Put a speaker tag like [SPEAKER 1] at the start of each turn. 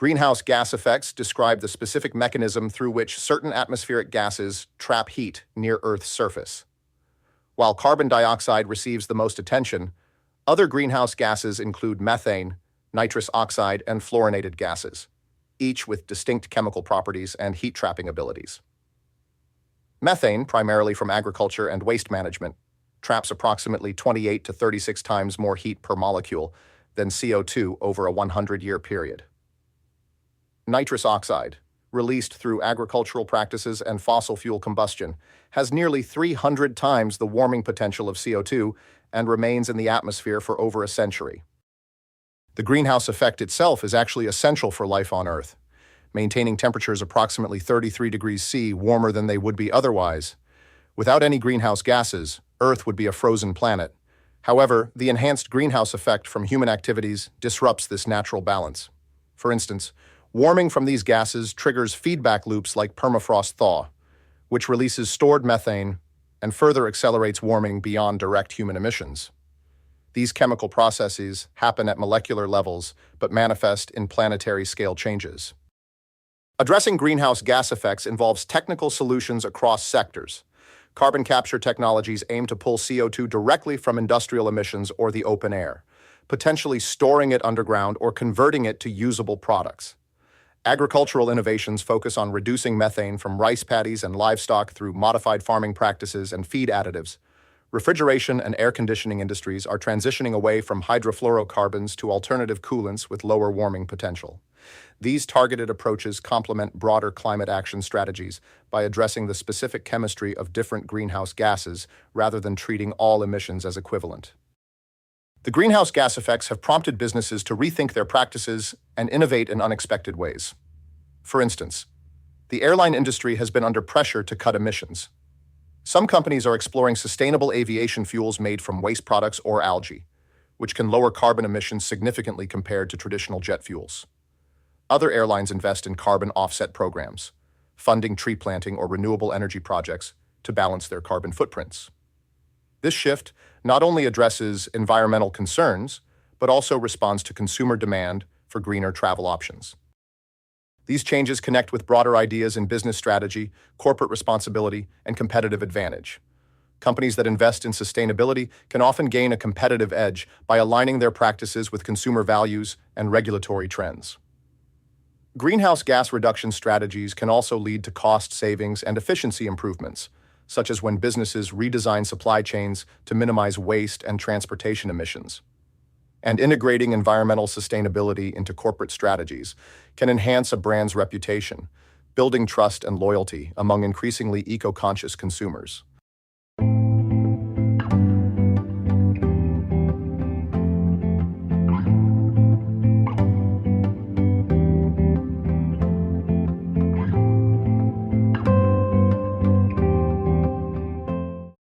[SPEAKER 1] Greenhouse gas effects describe the specific mechanism through which certain atmospheric gases trap heat near Earth's surface. While carbon dioxide receives the most attention, other greenhouse gases include methane, nitrous oxide, and fluorinated gases, each with distinct chemical properties and heat-trapping abilities. Methane, primarily from agriculture and waste management, traps approximately 28 to 36 times more heat per molecule than CO2 over a 100-year period. Nitrous oxide, released through agricultural practices and fossil fuel combustion, has nearly 300 times the warming potential of CO2 and remains in the atmosphere for over a century. The greenhouse effect itself is actually essential for life on Earth, maintaining temperatures approximately 33 degrees C warmer than they would be otherwise. Without any greenhouse gases, Earth would be a frozen planet. However, the enhanced greenhouse effect from human activities disrupts this natural balance. For instance, warming from these gases triggers feedback loops like permafrost thaw, which releases stored methane and further accelerates warming beyond direct human emissions. These chemical processes happen at molecular levels but manifest in planetary scale changes. Addressing greenhouse gas effects involves technical solutions across sectors. Carbon capture technologies aim to pull CO2 directly from industrial emissions or the open air, potentially storing it underground or converting it to usable products. Agricultural innovations focus on reducing methane from rice paddies and livestock through modified farming practices and feed additives. Refrigeration and air conditioning industries are transitioning away from hydrofluorocarbons to alternative coolants with lower warming potential. These targeted approaches complement broader climate action strategies by addressing the specific chemistry of different greenhouse gases rather than treating all emissions as equivalent. The greenhouse gas effects have prompted businesses to rethink their practices and innovate in unexpected ways. For instance, the airline industry has been under pressure to cut emissions. Some companies are exploring sustainable aviation fuels made from waste products or algae, which can lower carbon emissions significantly compared to traditional jet fuels. Other airlines invest in carbon offset programs, funding tree planting or renewable energy projects to balance their carbon footprints. This shift not only addresses environmental concerns, but also responds to consumer demand for greener travel options. These changes connect with broader ideas in business strategy, corporate responsibility, and competitive advantage. Companies that invest in sustainability can often gain a competitive edge by aligning their practices with consumer values and regulatory trends. Greenhouse gas reduction strategies can also lead to cost savings and efficiency improvements, such as when businesses redesign supply chains to minimize waste and transportation emissions. And integrating environmental sustainability into corporate strategies can enhance a brand's reputation, building trust and loyalty among increasingly eco-conscious consumers.